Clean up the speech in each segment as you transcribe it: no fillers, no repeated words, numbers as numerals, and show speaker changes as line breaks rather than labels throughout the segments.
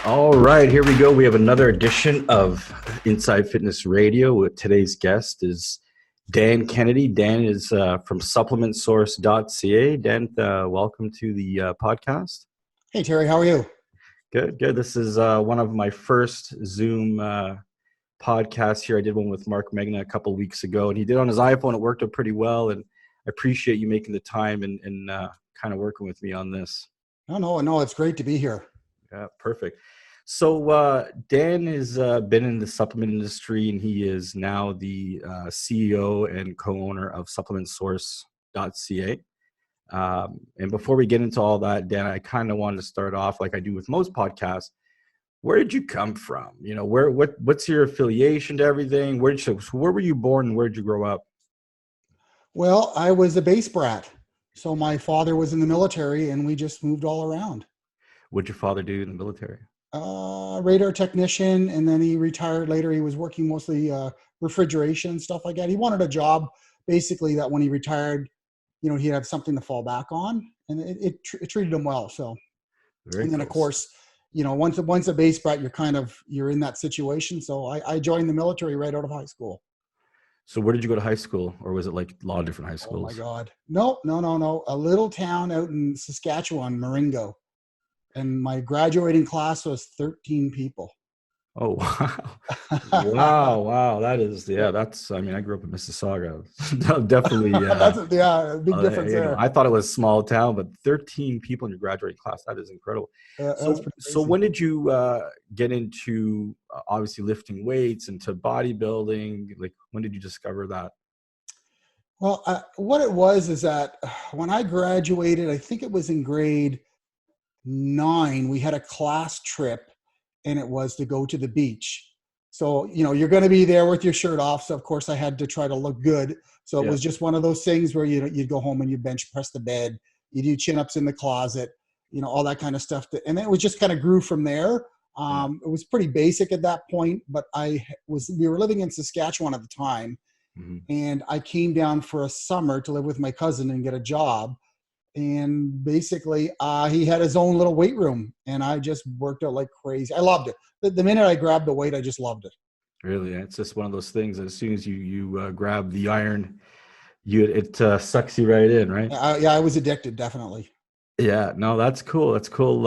All right, here we go. We have another edition of Inside Fitness Radio. With today's guest is Dan Kennedy. Dan is from SupplementSource.ca. Dan, welcome to the podcast.
Hey, Terry, how are you?
Good. This is one of my first Zoom podcasts here. I did one with Mark Megna a couple of weeks ago, and he did on his iPhone. It worked out pretty well, and I appreciate you making the time and kind of working with me on this.
No, it's great to be here.
Yeah, perfect. So Dan has been in the supplement industry, and he is now the CEO and co-owner of SupplementSource.ca. And before we get into all that, Dan, I kind of wanted to start off like I do with most podcasts. Where did you come from? You know, what's your affiliation to everything? Where were you born and where did you grow up?
Well, I was a base brat. So my father was in the military and we just moved all around.
What did your father do in the military?
Radar technician, and then he retired later. He was working mostly refrigeration, stuff like that. He wanted a job basically that when he retired, you know, he'd have something to fall back on, and it treated him well. So, and then of course, you know, once a base brat, you're in that situation. So I joined the military right out of high school.
So where did you go to high school, or was it like a lot of different high schools?
Oh my God. No. A little town out in Saskatchewan, Maringo. And my graduating class was 13 people.
Oh, wow. Wow. That's, I mean, I grew up in Mississauga. Definitely.
That's a big difference there.
I thought it was a small town, but 13 people in your graduating class, that is incredible. So when did you get into obviously lifting weights, into bodybuilding? Like, when did you discover that?
Well, what it was is that when I graduated, I think it was in grade 9, we had a class trip, and it was to go to the beach. So, you know, you're going to be there with your shirt off. So of course I had to try to look good. So it was just one of those things where you'd go home and you bench press the bed, you do chin-ups in the closet, you know, all that kind of stuff. And then it was just kind of grew from there. It was pretty basic at that point, but we were living in Saskatchewan at the time. Mm-hmm. And I came down for a summer to live with my cousin and get a job. And basically, he had his own little weight room, and I just worked out like crazy. I loved it. The minute I grabbed the weight, I just loved it.
Really, it's just one of those things. As soon as you grab the iron, it sucks you right in, right?
I was addicted, definitely.
Yeah, no, that's cool. That's cool.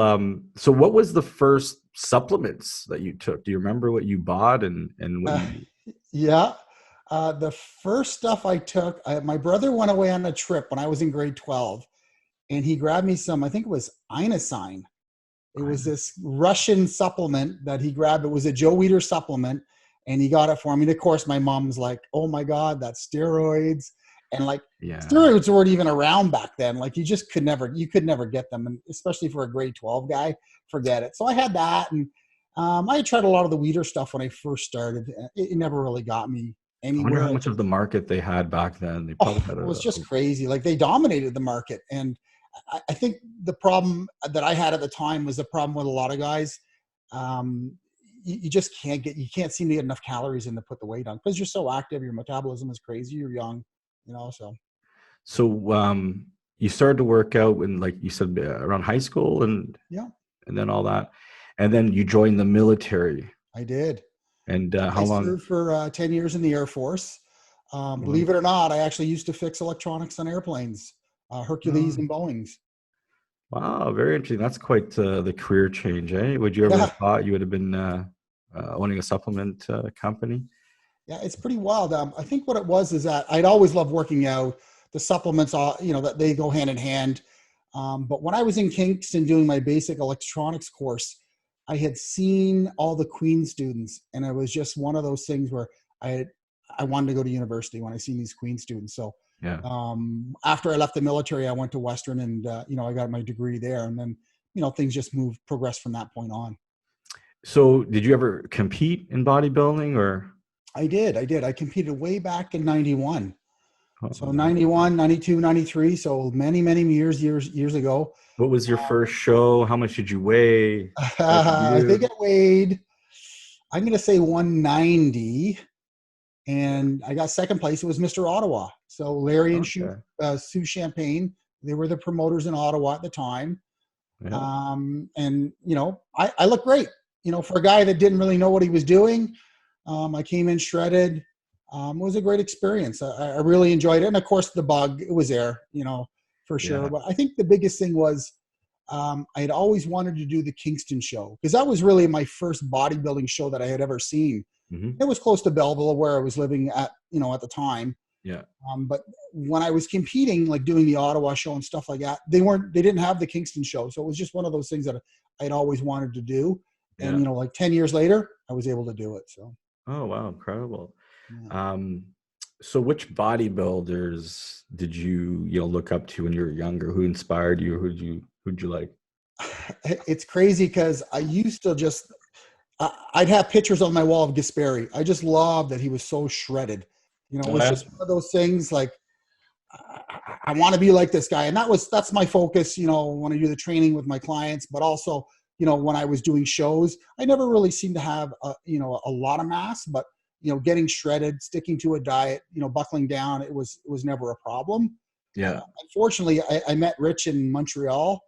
So, what was the first supplements that you took? Do you remember what you bought and what?
The first stuff I took, my brother went away on a trip when I was in grade 12. And he grabbed me some, I think it was Inosine. It was this Russian supplement that he grabbed. It was a Joe Weider supplement, and he got it for me. And of course, my mom's like, oh my God, that's steroids. And like, steroids weren't even around back then. Like you could never get them. And especially for a grade 12 guy, forget it. So I had that. And I had tried a lot of the Weider stuff when I first started. It never really got me anywhere.
I wonder how much of the market they had back then. They probably had
it was just crazy. Like they dominated the market. And I think the problem that I had at the time was the problem with a lot of guys. You just can't seem to get enough calories in to put the weight on because you're so active. Your metabolism is crazy. You're young, you know,
So you started to work out when, like you said, around high school and then all that. And then you joined the military.
I did.
And how long?
I served for 10 years in the Air Force. Believe it or not, I actually used to fix electronics on airplanes. Hercules and Boeings.
Wow, very interesting. That's quite the career change, eh? Would you ever have thought you would have been owning a supplement company?
Yeah, it's pretty wild. I think what it was is that I'd always loved working out. The supplements, that they go hand in hand. But when I was in Kingston doing my basic electronics course, I had seen all the Queen students, and it was just one of those things where I wanted to go to university when I seen these Queen students. So after I left the military, I went to Western and, I got my degree there, and then, things just progressed from that point on.
So did you ever compete in bodybuilding or?
I did. I competed way back in 91. So 91, 92, 93. So many years ago.
What was your first show? How much did you weigh?
I think I weighed, I'm going to say 190. And I got second place. It was Mr. Ottawa. So Larry and Sue Champagne, they were the promoters in Ottawa at the time. Yeah. I looked great. for a guy that didn't really know what he was doing, I came in shredded. It was a great experience. I really enjoyed it. And of course the bug, it was there, for sure.
Yeah.
But I think the biggest thing was, I had always wanted to do the Kingston show, because that was really my first bodybuilding show that I had ever seen.
Hmm.
It was close to Belleville, where I was living at the time.
Yeah.
But when I was competing, like doing the Ottawa show and stuff like that, they didn't have the Kingston show. So it was just one of those things that I'd always wanted to do. And,
Yeah.
like 10 years later, I was able to do it. So,
Oh, wow. Incredible.
yeah.
So which bodybuilders did you, look up to when you were younger? Who inspired you? Who'd you like?
It's crazy because I used to I'd have pictures on my wall of Gasperi. I just loved that he was so shredded. It
Oh,
was
yeah.
just one of those things like, I want to be like this guy. And that's my focus, when I do the training with my clients, but also, when I was doing shows, I never really seemed to have, a lot of mass, but, getting shredded, sticking to a diet, buckling down, it was never a problem.
Yeah.
Unfortunately, I met Rich in Montreal,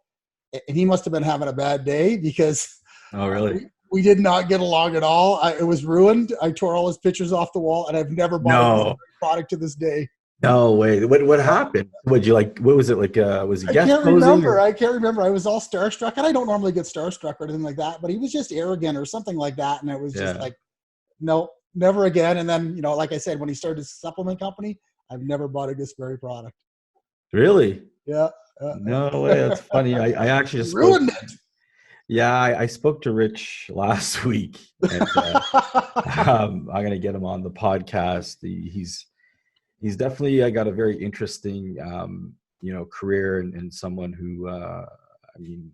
and he must have been having a bad day, because
Oh, really?
we did not get along at all. It was ruined. I tore all his pictures off the wall, and I've never bought a
No.
product to this day.
No way. What happened? Would you like? What was it like? Was he
I
guest
can't
posing
remember.
or?
I can't remember. I was all starstruck, and I don't normally get starstruck or anything like that, but he was just arrogant or something like that. And it was just
Yeah.
like, no, never again. And then, like I said, when he started his supplement company, I've never bought a Gasperi product.
Really?
Yeah.
No way. That's funny. I actually
He
just spoke.
ruined it.
Yeah, I spoke to Rich last week, and I'm gonna get him on the podcast. He's definitely got a very interesting career, and someone who I mean,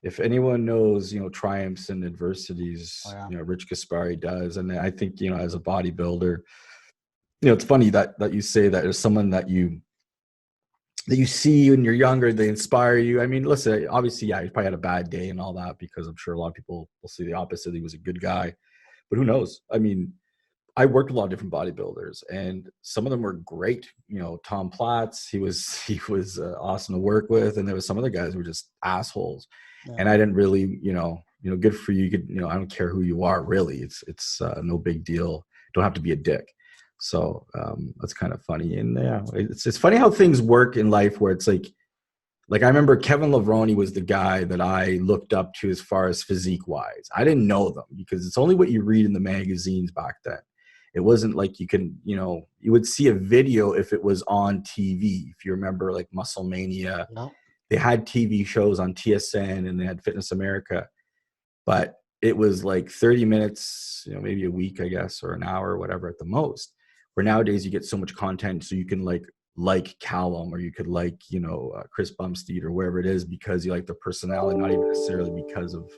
if anyone knows triumphs and adversities,
Oh, yeah.
Rich Gaspari does. And I think as a bodybuilder, it's funny that you say that there's someone that you see when you're younger, they inspire you. I mean, listen, obviously, yeah, he probably had a bad day and all that, because I'm sure a lot of people will see the opposite. He was a good guy, but who knows? I mean, I worked with a lot of different bodybuilders, and some of them were great. Tom Platz, he was awesome to work with, and there was some other guys who were just assholes.
Yeah.
And I didn't really, good for you. You could, I don't care who you are, really. It's no big deal. Don't have to be a dick. So that's kind of funny. And yeah, it's funny how things work in life, where it's like I remember Kevin Levrone was the guy that I looked up to as far as physique wise. I didn't know them, because it's only what you read in the magazines back then. It wasn't like you can, you would see a video if it was on TV. If you remember, like Muscle Mania,
No.
they had TV shows on TSN, and they had Fitness America, but it was like 30 minutes, maybe a week, I guess, or an hour or whatever at the most. Where nowadays you get so much content, so you can like Callum, or you could Chris Bumstead, or wherever it is, because you like the personality, not even necessarily because of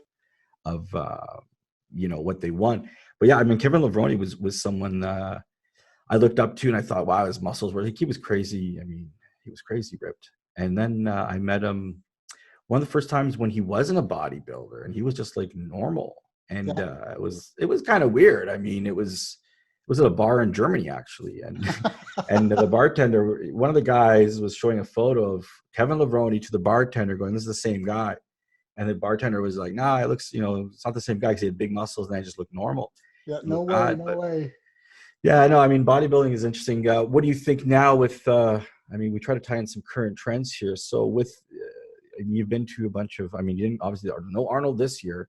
what they want. But yeah, I mean, Kevin Levrone was someone I looked up to, and I thought, wow, his muscles were, he was crazy. I mean, he was crazy ripped. And then I met him one of the first times when he wasn't a bodybuilder, and he was just like normal. And
Yeah.
it was kind of weird. I mean, it was at a bar in Germany, actually. And the bartender, one of the guys, was showing a photo of Kevin Levrone to the bartender, going, "This is the same guy." And the bartender was like, "Nah, it looks, it's not the same guy, because he had big muscles, and I just look normal."
Yeah.
It
No
looked
way.
bad,
No
but
way.
yeah, I know. I mean, bodybuilding is interesting. What do you think now with, I mean, we try to tie in some current trends here. So you've been to a bunch of, I mean, you didn't, obviously, no Arnold this year.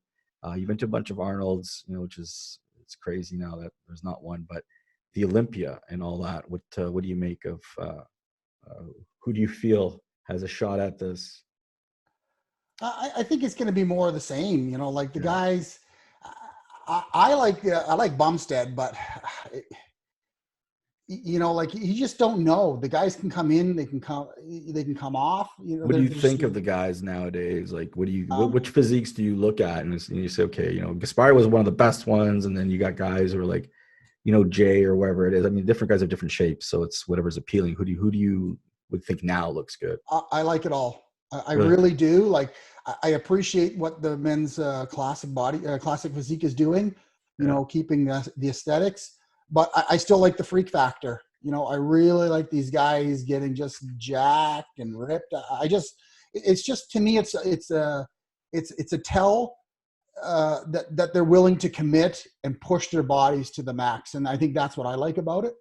You've been to a bunch of Arnolds, which is, it's crazy now that there's not one, but the Olympia and all that. What do you make of, who do you feel has a shot at this?
I think it's going to be more of the same. Like the
Yeah.
guys. I like Bumstead, but like you just don't know. The guys can come in, they can come off.
What do you
There's
think of the guys nowadays? Like,
um,
which physiques do you look at, and you say, okay, Gaspari was one of the best ones, and then you got guys who are like, Jay or wherever it is. I mean, different guys have different shapes, so it's whatever's appealing. Who do you would think now looks good?
I like it all. I
Really?
really do. Like I appreciate what the men's classic physique is doing.
Yeah.
Keeping the aesthetics, but I still like the freak factor. I really like these guys getting just jacked and ripped. It's just, to me, it's a tell that they're willing to commit and push their bodies to the max. And I think that's what I like about it.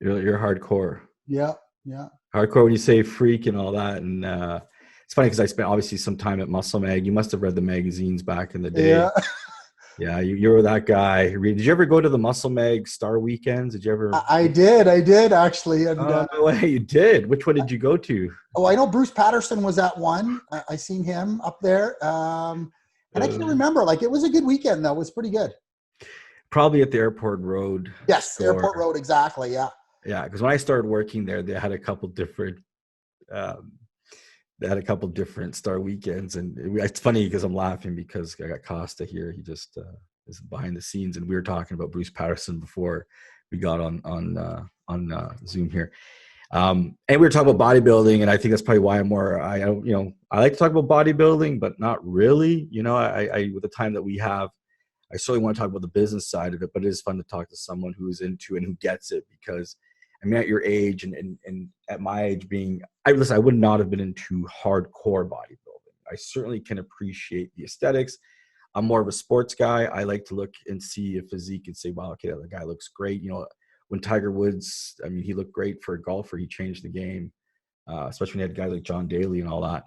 You're hardcore.
Yeah. Yeah.
Hardcore when you say freak and all that. And it's funny because I spent obviously some time at Muscle Mag. You must have read the magazines back in the day.
Yeah.
Yeah, you were that guy. Did you ever go to the Muscle Mag Star Weekends? Did you ever?
I did actually. And
Oh, no way, you did. Which one did you go to?
oh, I know Bruce Patterson was at one. I seen him up there. And I can't remember. Like, it was a good weekend though. It was pretty good.
Probably at the Airport Road
Yes,
store.
Airport Road. Exactly. Yeah.
Yeah, because when I started working there, they had a couple different. Um, they had a couple different Star Weekends, and it's funny because I'm laughing because I got Costa here. He just is behind the scenes, and we were talking about Bruce Patterson before we got on Zoom here. And we were talking about bodybuilding, and I think that's probably why I like to talk about bodybuilding, but not really. I with the time that we have, I certainly want to talk about the business side of it, but it is fun to talk to someone who's into it and who gets it, because I mean, at your age and at my age I would not have been into hardcore bodybuilding. I certainly can appreciate the aesthetics. I'm more of a sports guy. I like to look and see a physique and say, wow, okay, that guy looks great. When Tiger Woods, I mean, he looked great for a golfer. He changed the game, especially when you had guys like John Daly and all that.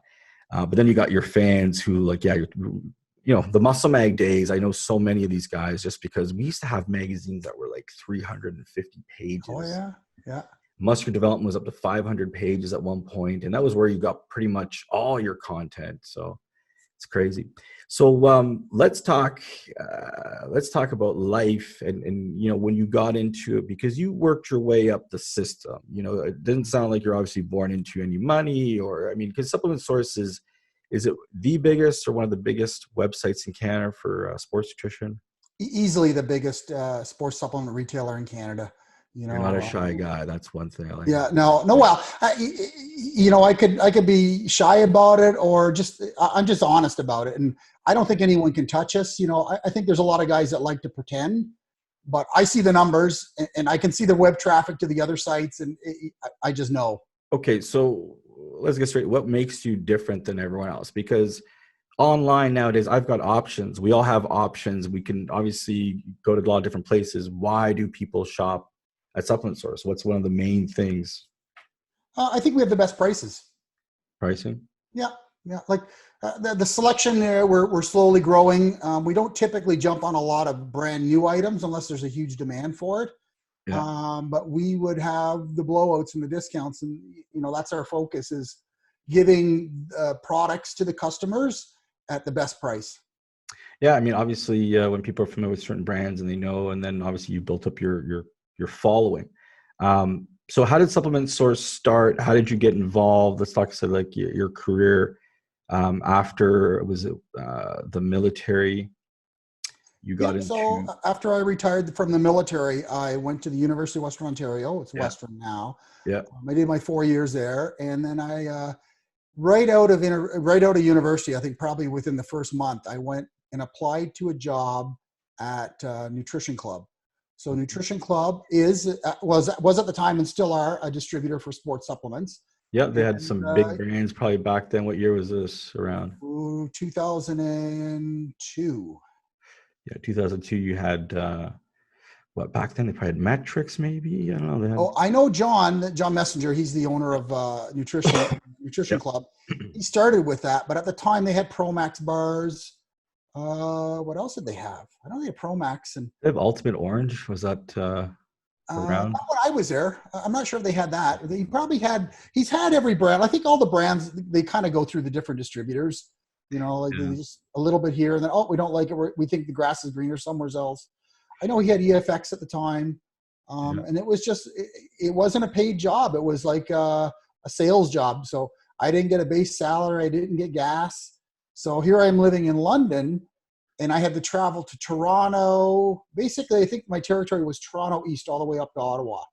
But then you got your fans who the Muscle Mag days. I know so many of these guys just because we used to have magazines that were like 350 pages.
Oh yeah. Yeah.
Muscular Development was up to 500 pages at one point, and that was where you got pretty much all your content. So it's crazy. So let's talk about life and when you got into it, because you worked your way up the system. It didn't sound like you're obviously born into any money, or I mean, because Supplement Source is it the biggest or one of the biggest websites in Canada for sports nutrition?
Easily the biggest sports supplement retailer in Canada.
You're not a shy guy. That's one thing I like.
Yeah, no. Well, I could be shy about it, or I'm just honest about it. And I don't think anyone can touch us. I think there's a lot of guys that like to pretend, but I see the numbers and I can see the web traffic to the other sites, and I just know.
Okay, so let's get straight. What makes you different than everyone else? Because online nowadays, I've got options. We all have options. We can obviously go to a lot of different places. Why do people shop at Supplement Source? What's one of the main things?
I think we have the best prices.
Pricing?
Yeah. Like the selection there, we're slowly growing. We don't typically jump on a lot of brand new items unless there's a huge demand for it. Yeah. But we would have the blowouts and the discounts, and that's our focus, is giving products to the customers at the best price.
Yeah, I mean, obviously, when people are familiar with certain brands and they know, and then obviously you built up your following. So how did Supplement Source start? How did you get involved? Let's talk about like your career after, was it the military? You got into.
So after I retired from the military, I went to the University of Western Ontario. It's Western now.
Yeah.
I did my 4 years there, and then I right out of university, I think probably within the first month, I went and applied to a job at Nutrition Club. So Nutrition Club was at the time and still are a distributor for sports supplements.
Yeah, they had some big brands probably back then. What year was this around?
2002.
Yeah, 2002. You had what back then? They probably had Metrics, maybe. I don't know.
I know John Messenger. He's the owner of Nutrition Club. He started with that, but at the time they had Promax bars. What else did they have? I know they had Promax, and
they have Ultimate Orange. Was that around?
Not when I was there. I'm not sure if they had that. They probably had. He's had every brand. I think all the brands, they kind of go through the different distributors. They just a little bit here, and then we don't like it. We think the grass is greener somewhere else. I know he had EFX at the time, and it was just it wasn't a paid job. It was like a sales job. So I didn't get a base salary. I didn't get gas. So here I am living in London, and I had to travel to Toronto. Basically, I think my territory was Toronto East all the way up to Ottawa.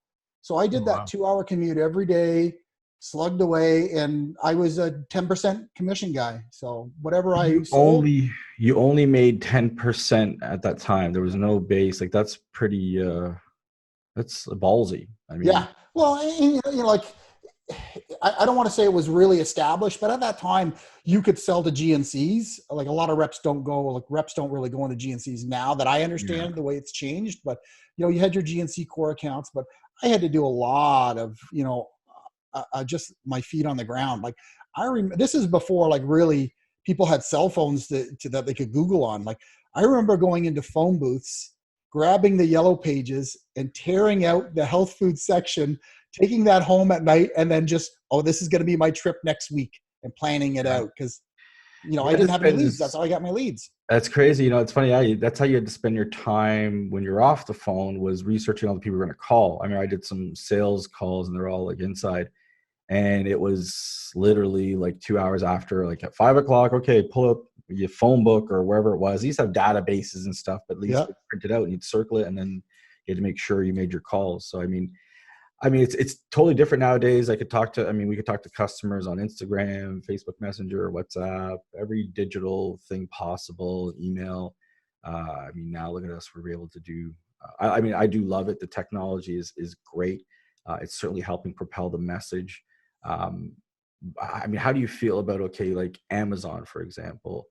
So I did that 2-hour commute every day, slugged away, and I was a 10% commission guy. So whatever I sold.
You only made 10% at that time. There was no base. Like that's pretty, that's ballsy. I mean,
yeah. Well, like I don't want to say it was really established, but at that time you could sell to GNCs. Like a lot of reps don't go, like reps don't really go into GNCs now that I
Yeah.
understand the way it's changed. But you had your GNC core accounts, but I had to do a lot of just my feet on the ground. Like I remember, this is before like really people had cell phones that they could Google on. Like I remember going into phone booths, grabbing the yellow pages and tearing out the health food section, taking that home at night, and then just, oh, this is going to be my trip next week, and planning it
Yeah.
out because
You
I
had to
didn't have any
spend
leads. That's
this.
how I got my leads.
That's crazy. It's funny. That's how you had to spend your time when you're off the phone, was researching all the people you're going to call. I mean, I did some sales calls and they're all like inside. And it was literally like 2 hours after, like at 5 o'clock, okay, pull up your phone book or wherever it was. They used to have databases and stuff, but at least
Yeah.
print it out and you'd circle it and then you had to make sure you made your calls. So, it's totally different nowadays. We could talk to customers on Instagram, Facebook Messenger, WhatsApp, every digital thing possible, email. Now look at us, we're able to do, I do love it. The technology is great. It's certainly helping propel the message. Um, how do you feel about, okay, like Amazon, for example,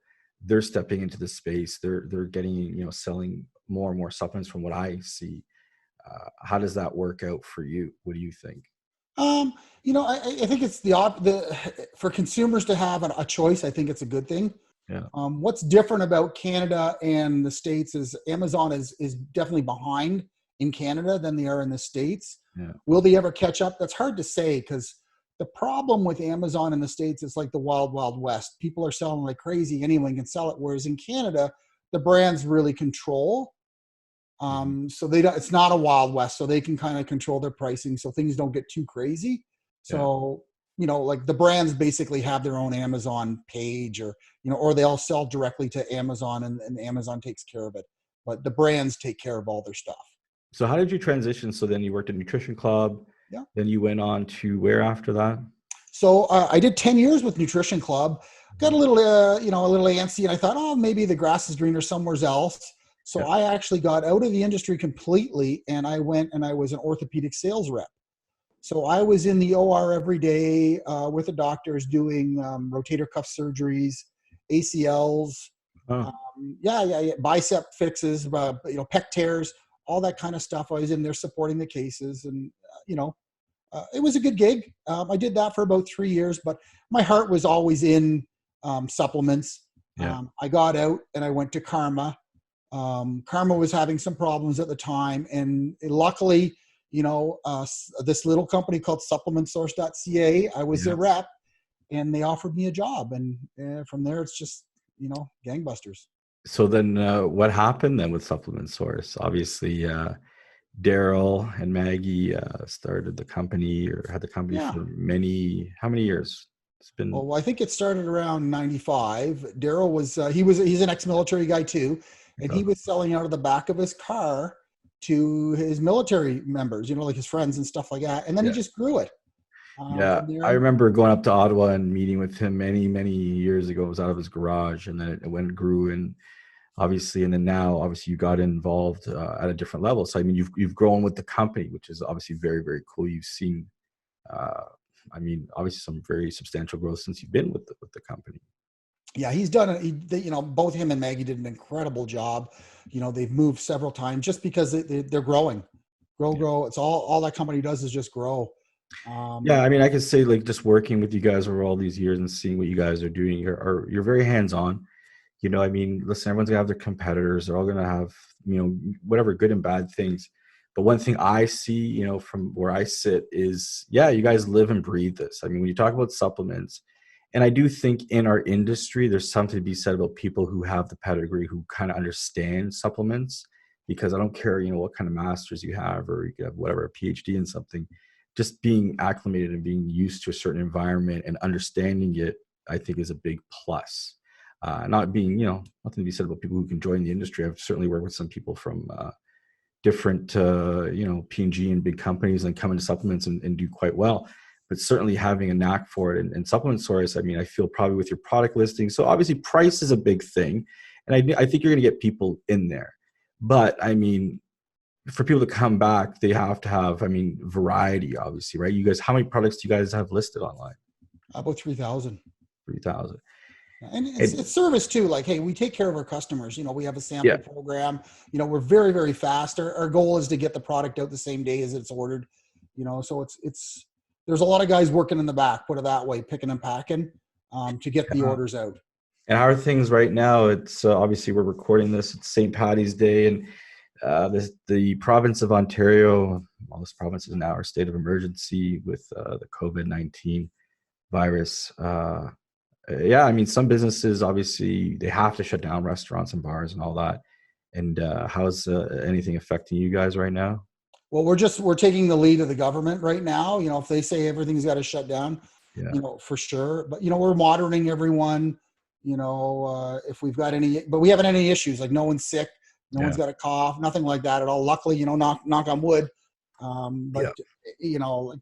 they're stepping into the space. They're getting, selling more and more supplements from what I see. How does that work out for you? What do you think?
Um, I think it's for consumers to have a choice. I think it's a good thing.
Yeah,
What's different about Canada and the States is Amazon is definitely behind in Canada than they are in the States.
yeah,
Will they ever catch up? That's hard to say because the problem with Amazon in the States is like the wild, wild west. People are selling like crazy. Anyone can sell it. Whereas in Canada, the brands really control.
mhm,
So they don't, it's not a wild west, so they can kind of control their pricing so things don't get too crazy.
yeah.
So, like the brands basically have their own Amazon page or they all sell directly to Amazon and Amazon takes care of it. But the brands take care of all their stuff.
So how did you transition? So then you worked at Nutrition Club,
Yeah.
then you went on to where after that?
So I did 10 years with Nutrition Club, got
Mhm.
a little antsy, and I thought, oh, maybe the grass is greener somewhere else. So
Yeah,
I actually got out of the industry completely and I went and I was an orthopedic sales rep. So I was in the OR every day with the doctors doing rotator cuff surgeries, ACLs,
oh,
yeah, bicep fixes, pec tears, all that kind of stuff. I was in there supporting the cases, and it was a good gig. I did that for about 3 years, but my heart was always in supplements.
yeah,
I got out and I went to Karma. Karma was having some problems at the time, and luckily, this little company called SupplementSource.ca, I was
yeah.
their rep, and they offered me a job, and from there, it's just gangbusters.
So then what happened then with Supplement Source? Obviously, Daryl and Maggie started the company, or had the company
Yeah.
for how many years? It's been,
Well, I think it started around 95. Daryl he's an ex-military guy too, and he
oh,
was selling out of the back of his car to his military members, like his friends and stuff like that. And then he
yeah.
just grew it
Yeah,
from
I
there.
remember going up to Ottawa and meeting with him many, many years ago. It was out of his garage, and then it went and grew, and obviously, and then now, obviously, you got involved at a different level. So, you've grown with the company, which is obviously very, very cool. You've seen, uh, obviously, some very substantial growth since you've been with the company.
Yeah, he's done it. Both him and Maggie did an incredible job. They've moved several times just because they're growing,
Yeah.
grow. It's all that company does is just grow.
Yeah,
Um,
I could say, like, just working with you guys over all these years and seeing what you guys are doing, you're very hands-on. Listen, everyone's gonna have their competitors. They're all gonna have, whatever good and bad things. The one thing I see, from where I sit is, yeah, you guys live and breathe this. When you talk about supplements, and I do think in our industry, there's something to be said about people who have the pedigree, who kind of understand supplements, because I don't care, what kind of masters you have, or you could have whatever, a PhD in something, just being acclimated and being used to a certain environment and understanding it, I think is a big plus. Not being, nothing to be said about people who can join the industry. I've certainly worked with some people from different, P&G and big companies, and come into supplements and do quite well. But certainly having a knack for it, and Supplement Source, I feel probably with your product listing. So obviously price is a big thing. And I think you're going to get people in there. But for people to come back, they have to have, I mean, variety, obviously, right? You guys, how many products do you guys have listed online?
About 3,000.
3,000.
And it's
And
service too. Like, hey, we take care of our customers. We have a
yeah,
sample program. We're very, very fast. Our goal is to get the product out the same day as it's ordered. So it's there's a lot of guys working in the back, put it that way, picking and packing, to get the
uh,
orders out.
and how are things right now? It's obviously we're recording this. It's St. Patty's Day, and the province of Ontario, most provinces now are state of emergency with the COVID-19 virus. Yeah, I mean, some businesses obviously they have to shut down restaurants and bars and all that. And how's anything affecting you guys right now?
Well, we're taking the lead of the government right now. If they say everything's got to shut down,
Yeah,
for sure. But we're monitoring everyone. If we've got any, but we haven't had any issues. Like, no one's sick, no one's
yeah,
got a cough, nothing like that at all. Luckily, knock on wood. But
yeah.
like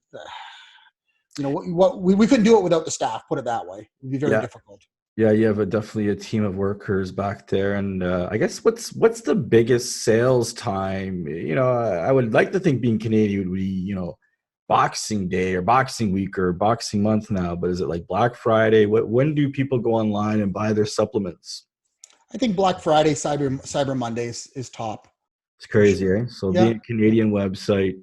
what we couldn't do it without the staff. Put it that way. It'd be very
Yeah,
difficult.
yeah, you have definitely a team of workers back there, and I guess what's the biggest sales time? I would like to think being Canadian would be Boxing Day or Boxing Week or Boxing Month now, but is it like Black Friday? When do people go online and buy their supplements?
I think Black Friday, Cyber Mondays is top
It's
for
crazy,
sure.
eh? So
Yeah.
being a Canadian website,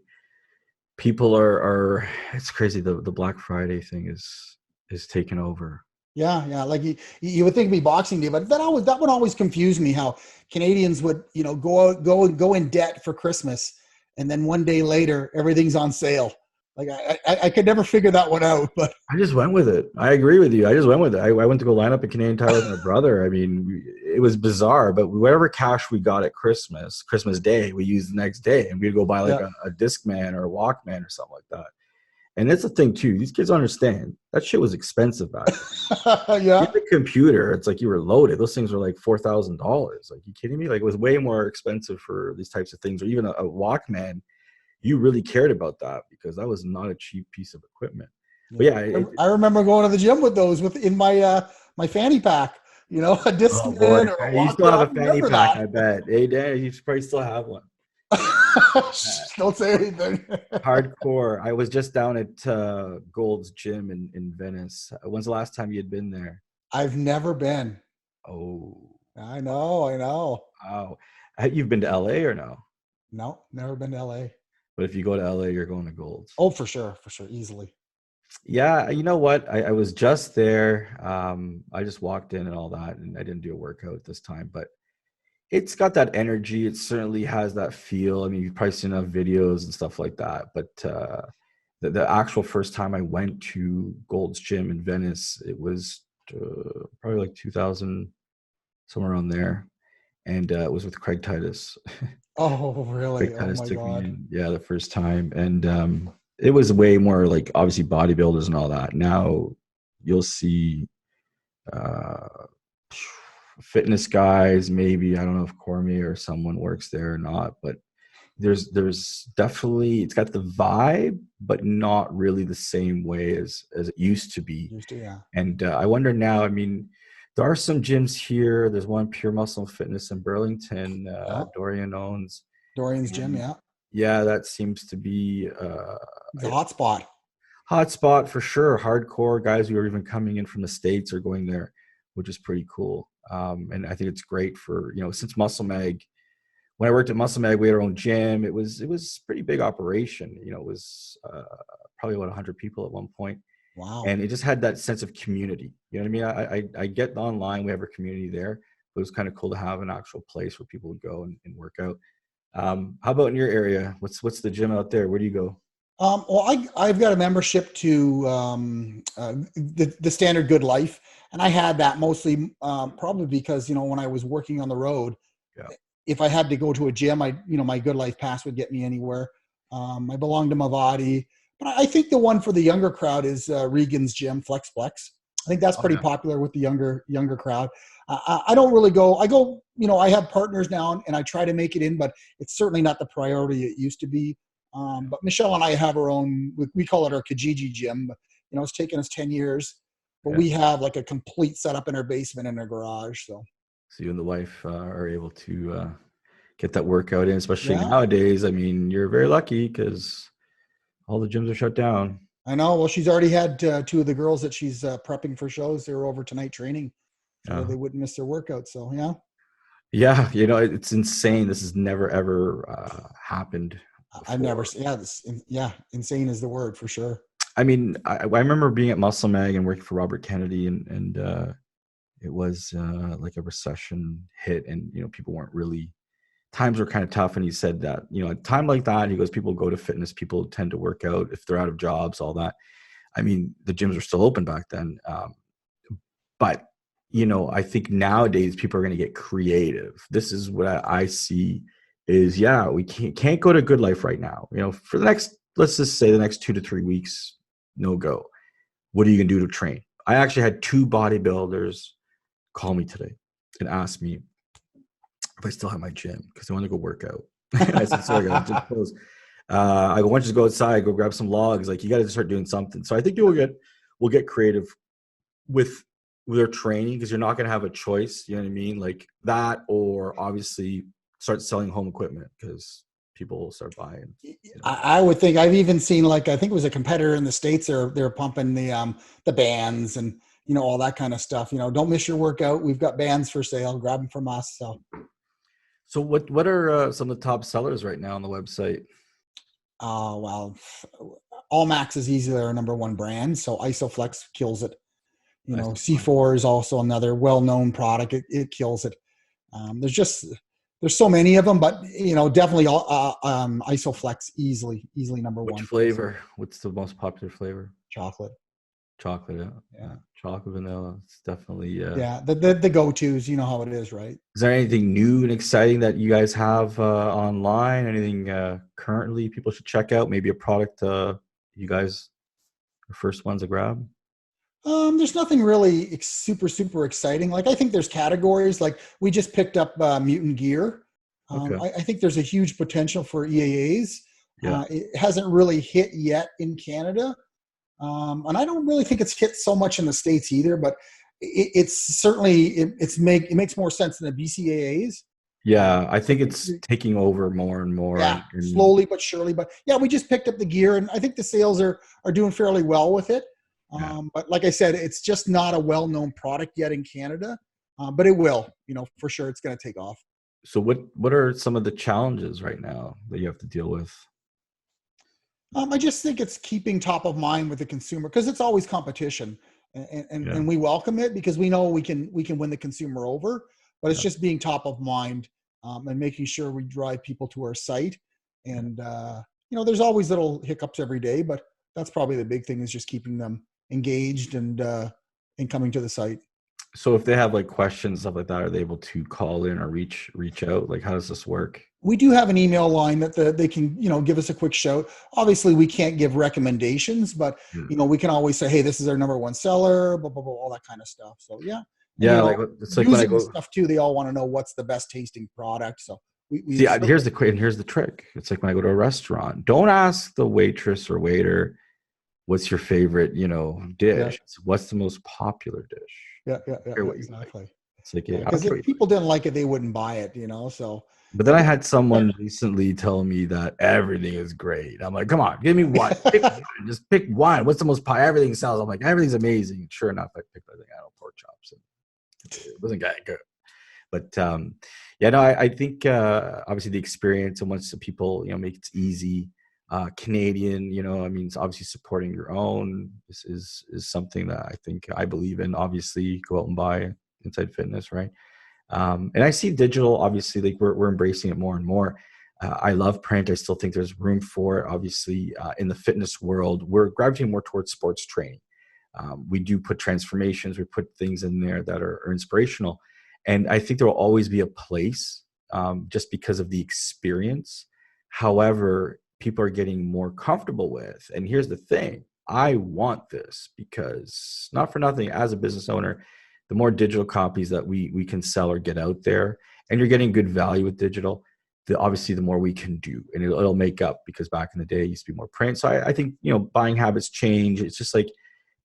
people are it's crazy. The Black Friday thing is taken over.
Yeah, yeah. Like you would think it'd be Boxing Day, but that would always confuse me. How Canadians would go in debt for Christmas, and then one day later everything's on sale. Like I could never figure that one out. But
I just went with it. I agree with you. I just went with it. I went to go line up at Canadian Tire with my brother. I mean, it was bizarre, but whatever cash we got at Christmas Day, we used the next day, and we'd go buy like
yeah,
a Discman or a Walkman or something like that. And that's the thing too. These kids understand that shit was expensive back then.
yeah.
Even the computer, it's like you were loaded. Those things were like $4,000. Like, you kidding me? Like, it was way more expensive for these types of things, or even a Walkman. You really cared about that because that was not a cheap piece of equipment. But
Yeah,
yeah,
I remember going to the gym with those in my my fanny pack. A
oh boy,
Discman or a
you still
Walkman.
have
I
a fanny
remember
pack,
that.
I bet. Hey, Dan, you probably still have one. Uh,
Don't say anything.
Hardcore. I was just down at Gold's Gym in Venice. When's the last time you had been there?
I've never been.
Oh,
I know, I know.
wow. You've been to LA or no?
No, never been to LA.
But if you go to LA, you're going to Gold's.
Oh, for sure, easily.
Yeah, you know what? I was just there. I just walked in and all that, and I didn't do a workout this time, but it's got that energy. It certainly has that feel. I mean, you've probably seen enough videos and stuff like that, but the actual first time I went to Gold's Gym in Venice, it was probably like 2000, somewhere around there, and it was with Craig Titus.
Oh,
Craig
really? Oh
Titus
my
took me
God.
in, yeah, the first time, and it was way more like obviously bodybuilders and all that. Now you'll see uh, fitness guys, maybe. I don't know if Cormier or someone works there or not, but there's definitely, it's got the vibe, but not really the same way as it used to be.
Used to, yeah.
And I wonder now. I mean, there are some gyms here. There's one, Pure Muscle Fitness in Burlington.
Yeah.
Dorian owns,
Dorian's Gym,
and
yeah.
yeah, that seems to be
It's a hot spot.
hot spot for sure. Hardcore guys who are even coming in from the States are going there, which is pretty cool. And I think it's great for, since Muscle Mag, when I worked at Muscle Mag, we had our own gym. It was pretty big operation. It was probably about 100 people at one point,
Wow.
and it just had that sense of community. You know what I mean? I get online, we have our community there, but it was kind of cool to have an actual place where people would go and work out. How about in your area? What's the gym out there? Where do you go?
Well, I've got a membership to the Standard Good Life, and I had that mostly probably because when I was working on the road,
Yeah.
if I had to go to a gym, my Good Life pass would get me anywhere. I belong to Mavati, but I think the one for the younger crowd is Regan's Gym, Flexplex. I think that's
Oh
pretty
yeah.
popular with the younger crowd. I don't really go. I go. I have partners now, and I try to make it in, but it's certainly not the priority it used to be. But Michelle and I have our own. We call it our Kijiji Gym. But, it's taken us 10 years, but
Yeah.
we have like a complete setup in our basement and our garage. So
So you and the wife are able to get that workout in, especially
Yeah,
nowadays. I mean, you're very lucky because all the gyms are shut down.
I know. Well, she's already had two of the girls that she's prepping for shows. They were over tonight training so that
Uh,
they wouldn't miss their workout. So yeah,
yeah, it's insane. This has never ever happened
I've never.
before.
Yeah, yeah, insane is the word for sure.
I mean, I remember being at Muscle Mag and working for Robert Kennedy, and it was like a recession hit, and people weren't really, times were kind of tough. And he said that a time like that, he goes, people go to fitness, people tend to work out if they're out of jobs, all that. I mean, the gyms were still open back then, but I think nowadays people are going to get creative. This is what I see is, yeah, we can't go to Good Life right now. For the next, let's just say the next 2 to 3 weeks, no go. What are you gonna do to train? I actually had two bodybuilders call me today and ask me if I still have my gym because they want to go work out. I said, sorry guys, just close. I go, why don't you just go outside, go grab some logs? Like, you got to start doing something. So I think we'll get creative with their training, because you're not going to have a choice. You know what I mean? Like that, or obviously start selling home equipment because people will start buying.
I would think I've even seen, like, I think it was a competitor in the States. They're pumping the bands and all that kind of stuff. Don't miss your workout. We've got bands for sale. Grab them from us.
So what are some of the top sellers right now on the website?
Well, All Max is easily our number one brand. So Isoflex kills it. C4 is also another well-known product. It kills it. There's so many of them, but definitely Isoflex easily number
Which
one.
flavor? What's the most popular flavor?
Chocolate.
Chocolate, yeah.
Yeah.
Chocolate, vanilla. It's definitely.
Yeah, the go-tos. You know how it is, right?
Is there anything new and exciting that you guys have online? Anything currently people should check out? Maybe a product you guys are first ones to grab?
There's nothing really super exciting. Like, I think there's categories. Like, we just picked up Mutant Gear.
Okay.
I think there's a huge potential for EAAs.
Yeah.
It hasn't really hit yet in Canada, and I don't really think it's hit so much in the States either. But it's certainly it makes more sense than the BCAAs.
Yeah, I think it's taking over more and more.
Yeah,
And
slowly but surely. But yeah, we just picked up the gear, and I think the sales are doing fairly well with it.
yeah.
But like I said, it's just not a well-known product yet in Canada. But it will, for sure. It's going to take off.
So what are some of the challenges right now that you have to deal with?
I just think it's keeping top of mind with the consumer, because it's always competition,
Yeah.
and we welcome it because we know we can win the consumer over. But it's
Yeah.
just being top of mind, and making sure we drive people to our site. And there's always little hiccups every day, but that's probably the big thing, is just keeping them engaged and coming to the site.
So if they have like questions, stuff like that, are they able to call in or reach out? Like, how does this work?
We do have an email line that they can give us a quick shout. Obviously, we can't give recommendations, but
Yeah.
we can always say, hey, this is our number one seller, blah blah blah, all that kind of stuff. So yeah. And
Yeah, like it's like when I
using the
go.
stuff too, they all want to know what's the best tasting product. So we
See, here's the trick. It's like when I go to a restaurant, don't ask the waitress or waiter, "What's your favorite, dish?"
Yeah.
It's, what's the most popular dish?
Yeah,
Exactly.
exactly.
It's like, I don't
Because
care
if
what you
people didn't like it, they wouldn't buy it. So
But then I had someone recently tell me that everything is great. I'm like, come on, give me one. Pick one. Just pick one. What's the most pie? Everything sells. I'm like, everything's amazing. Sure enough, I picked, I think, I don't know, pork chops. And it wasn't that good. But yeah, no, I think obviously the experience, and once the people, make it easy. Canadian, I mean, it's obviously supporting your own. This is something that I believe in. Obviously, go out and buy Inside Fitness, right? And I see digital, obviously, like we're embracing it more and more. I love print. I still think there's room for it. Obviously, in the fitness world, we're gravitating more towards sports training. We do put transformations. We put things in there that are inspirational. And I think there will always be a place, just because of the experience. However, people are getting more comfortable with. And here's the thing. I want this because, not for nothing, as a business owner, the more digital copies that we can sell or get out there, and you're getting good value with digital, obviously the more we can do, and it'll make up, because back in the day it used to be more print. So I think, buying habits change. It's just like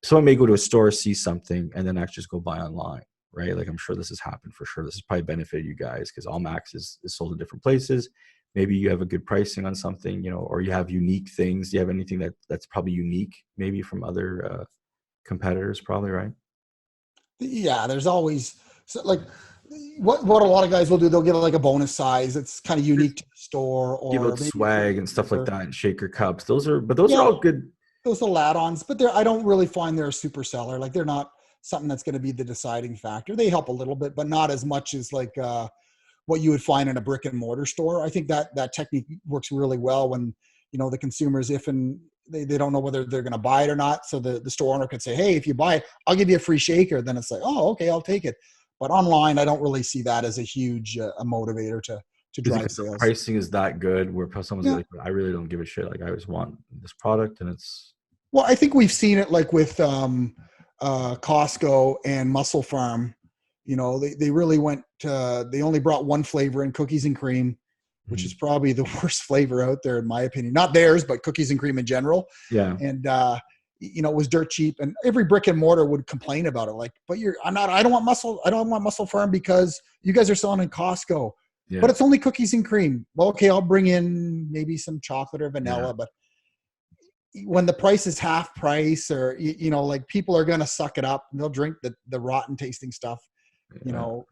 someone may go to a store, see something, and then actually just go buy online, right? Like I'm sure this has happened for sure. This has probably benefited you guys because All Max is sold in different places. Maybe you have a good pricing on something, you know, or you have unique things. Do you have anything that's probably unique, maybe from other competitors, probably, right?
Yeah, there's always so like what a lot of guys will do. They'll give it like a bonus size. It's kind of unique to the store,
Give
or
out
maybe it's a
swag
little
and stuff like
cheaper.
that, and shaker cups. Those are
Yeah,
all good.
those little add-ons, but I don't really find they're a super seller. Like they're not something that's going to be the deciding factor. They help a little bit, but not as much as like what you would find in a brick and mortar store. I think that technique works really well when, you know, the consumers, if and they don't know whether they're going to buy it or not. So the store owner could say, hey, if you buy it, I'll give you a free shaker. Then it's like, oh, okay, I'll take it. But online, I don't really see that as a huge a motivator to
Is
drive
it the
sales.
pricing is that good where someone's
Yeah.
like, I really don't give a shit. Like I just want this product and it's
Well, I think we've seen it like with Costco and Muscle Farm. You know, they really went. They only brought one flavor in, cookies and cream, which is
Mhm.
probably the worst flavor out there in my opinion. Not theirs, but cookies and cream in general.
Yeah.
And you know, it was dirt cheap, and every brick and mortar would complain about it. Like, but I'm not. I don't want Muscle Farm because you guys are selling in Costco. But
Yeah.
it's only cookies and cream. Well, okay, I'll bring in maybe some chocolate or
Yeah.
vanilla, but when the price is half price, or you know, like people are going to suck it up and they'll drink the rotten tasting stuff, you
Yeah.
know,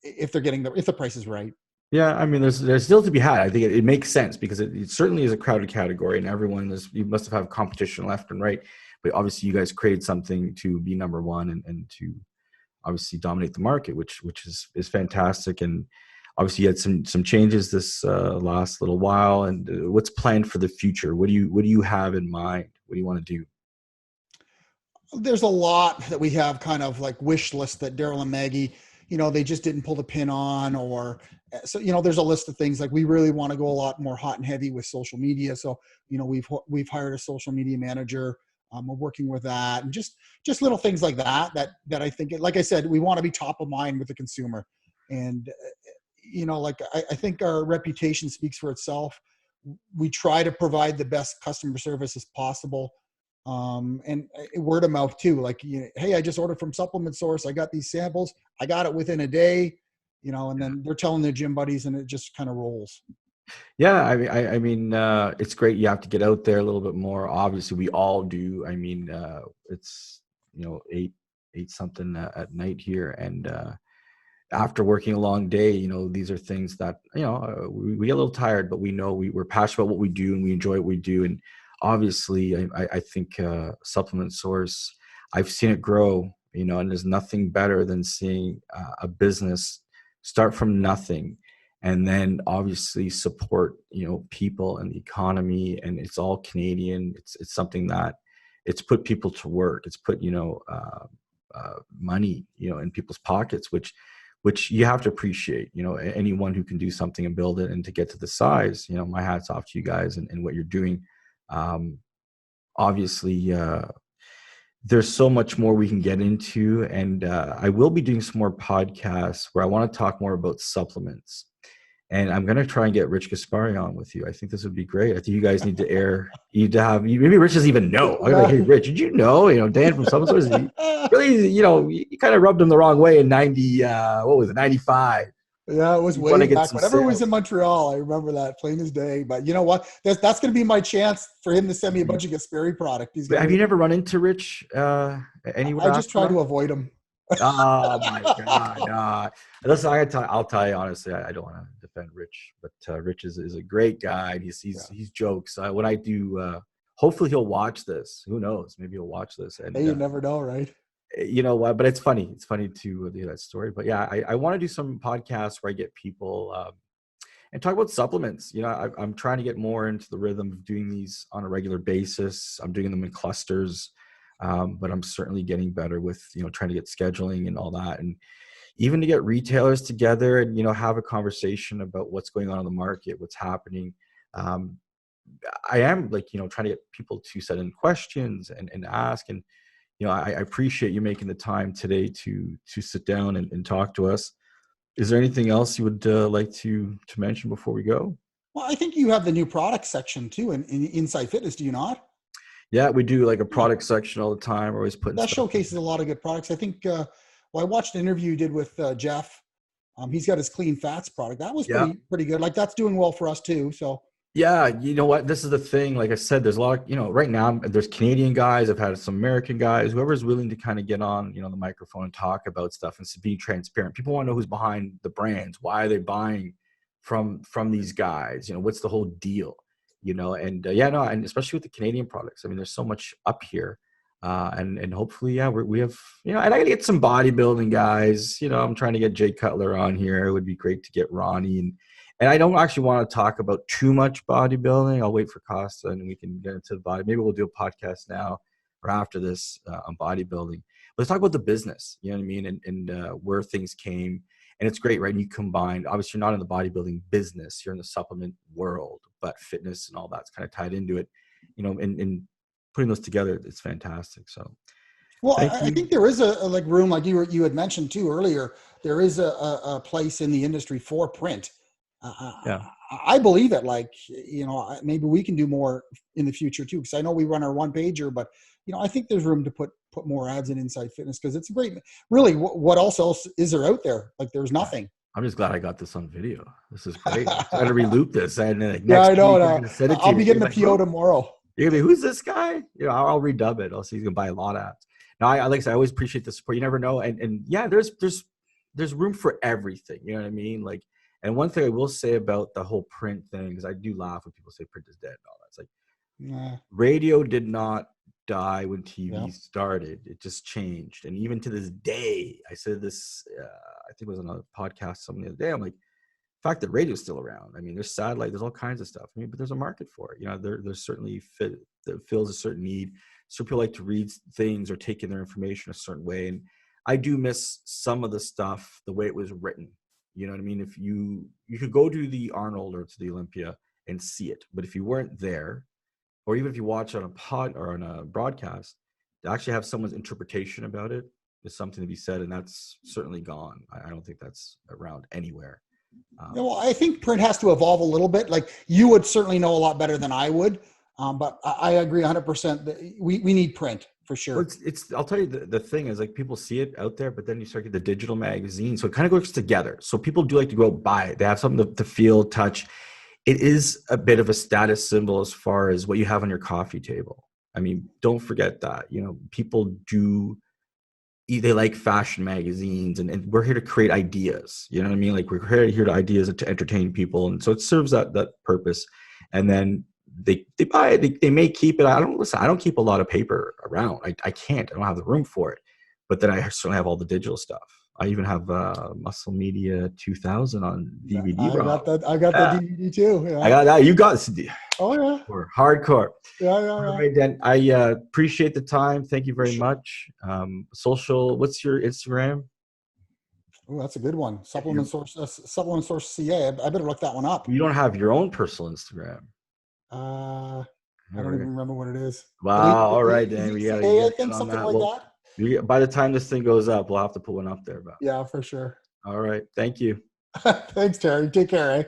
if they're getting if the price is right.
Yeah, I mean, there's still to be had. I think it makes sense because it certainly is a crowded category, and everyone is. You must have competition left and right, but obviously you guys created something to be number one and to obviously dominate the market, which is fantastic. And obviously you had some changes this last little while. And what's planned for the future? What do you have in mind? What do you want to do?
There's a lot that we have kind of like wish list that Daryl and Maggie, you know, they just didn't pull the pin on, or so, you know, there's a list of things like we really want to go a lot more hot and heavy with social media. So, you know, we've hired a social media manager. We're working with that, and just little things like that I think, like I said, we want to be top of mind with the consumer. And you know, like I think our reputation speaks for itself. We try to provide the best customer service as possible, and word of mouth too. Like, you know, hey, I just ordered from Supplement Source. I got these samples. I got it within a day. You know, and then they're telling their gym buddies, and it just kind of rolls.
Yeah, it's great. You have to get out there a little bit more. Obviously, we all do. I mean, it's eight something at night here, and after working a long day, you know, these are things that, you know, we get a little tired, but we know we're passionate about what we do and we enjoy what we do. And obviously, I think Supplement Source, I've seen it grow, you know, and there's nothing better than seeing a business start from nothing and then obviously support, you know, people and the economy. And it's all Canadian. It's something that it's put people to work. It's put, you know, money, you know, in people's pockets, which you have to appreciate, you know, anyone who can do something and build it and to get to the size, you know, my hat's off to you guys and what you're doing. Um, Obviously, there's so much more we can get into. And I will be doing some more podcasts where I want to talk more about supplements. And I'm going to try and get Rich Gaspari on with you. I think this would be great. I think you guys need to you need to have, maybe Rich doesn't even know. I'm like,
Yeah.
hey, Rich, did you know, Dan from Supplement Source, really, you know, you kind of rubbed him the wrong way in 90, what was it, 95.
Yeah, it was
You want
way
to get
back
some
whenever it was in
sales.
Montreal. I remember that plain as day. But you know what? That's going to be my chance for him to send me a bunch of Gasperi product. He's going
Have
to.
you never run into Rich
I
anywhere
just
after
try
that?
to avoid him.
Oh my God. Listen, I'll tell you honestly, I don't want to defend Rich, but Rich is a great guy.
Yeah.
He's jokes. When I do, hopefully he'll watch this. Who knows? Maybe he'll watch this. And
Hey, you never know, right?
you know what? But it's funny. It's funny to hear that story. But yeah, I want to do some podcasts where I get people and talk about supplements. You know, I'm trying to get more into the rhythm of doing these on a regular basis. I'm doing them in clusters, but I'm certainly getting better with, you know, trying to get scheduling and all that, and even to get retailers together and, you know, have a conversation about what's going on in the market, what's happening. Um, I am, like, you know, trying to get people to send in questions and ask, and you know, I appreciate you making the time today to sit down and talk to us. Is there anything else you would like to mention before we go?
Well, I think you have the new product section too in Inside Fitness. Do you not?
Yeah, we do like a
Yeah,
product section all the time. We're always putting
that
stuff in.
showcases a lot of good products. I think Well, I watched an interview you did with Jeff. He's got his clean fats product. That was
Yeah.
pretty good. Like that's doing well for us too. So
Yeah, you know what? This is the thing. Like I said, there's a lot of, right now there's Canadian guys. I've had some American guys, whoever's willing to kind of get on, the microphone and talk about stuff and to be transparent. People want to know who's behind the brands. Why are they buying from these guys? What's the whole deal? And yeah, no, and especially with the Canadian products. I mean, there's so much up here. And hopefully, yeah, we have, and I gotta get some bodybuilding guys. I'm trying to get Jay Cutler on here. It would be great to get Ronnie and I don't actually want to talk about too much bodybuilding. I'll wait for Costa and we can get into the body. Maybe we'll do a podcast now or after this on bodybuilding. Let's talk about the business, you know what I mean? And where things came. And it's great, right? And you combine, obviously you're not in the bodybuilding business, you're in the supplement world, but fitness and all that's kind of tied into it, and putting those together, it's fantastic. So
well,
thank
I
you.
think there is a like room, like you had mentioned too earlier. There is a place in the industry for print.
Yeah.
I believe it. Like maybe we can do more in the future too, because I know we run our one pager, but I think there's room to put more ads in Inside Fitness because it's a great. Really, what else is there out there? Like there's nothing.
I'm just glad I got this on video. This is great. I got to reloop this. And like
Yeah,
next
I know.
week, I'm going to send it to
I'll
you.
be
You're
getting the
like,
PO tomorrow.
You're going to be, who's this guy? I'll redub it. I'll see he's going to buy a lot of apps. Now, like I said, I always appreciate the support. You never know. And yeah, there's room for everything. You know what I mean? Like, and one thing I will say about the whole print thing, because I do laugh when people say print is dead and all that. It's like,
Nah.
radio did not die when TV
Yeah.
started. It just changed. And even to this day, I said this, I think it was on a podcast something the other day. I'm like, the fact that radio's still around. I mean, there's satellite, there's all kinds of stuff. I mean, but there's a market for it. There's certainly that fills a certain need. So people like to read things or take in their information a certain way. And I do miss some of the stuff, the way it was written. You know what I mean? If you could go to the Arnold or to the Olympia and see it, but if you weren't there, or even if you watch on a pod or on a broadcast, to actually have someone's interpretation about it is something to be said, and that's certainly gone. I don't think that's around anywhere.
Well, I think print has to evolve a little bit. Like you would certainly know a lot better than I would, but I agree 100% that we need print for sure.
Well, it's I'll tell you the thing is, like, people see it out there, but then you start getting the digital magazine, so it kind of works together. So people do like to go buy it. They have something to feel, touch. It is a bit of a status symbol as far as what you have on your coffee table. I mean, don't forget that. People do. They like fashion magazines, and we're here to create ideas. You know what I mean? Like, we're here to ideas to entertain people, and so it serves that purpose. And then they buy it. They may keep it. I don't keep a lot of paper around. I can't. I don't have the room for it. But then I certainly have all the digital stuff. I even have Muscle Media 2000 on DVD.
I got that. I got the DVD too. Yeah.
I got that. You got it.
Oh yeah.
Hardcore.
Yeah.
All right, Dan. I appreciate the time. Thank you very much. Social. What's your Instagram?
Oh, that's a good one. SupplementSource.ca. I better look that one up.
You don't have your own personal Instagram.
I don't even remember what it is.
Wow. All right, Dan. We got
I think something like that.
By the time this thing goes up, we'll have to put one up there.
Yeah, for sure.
All right. Thank you.
Thanks, Terry. Take care, eh?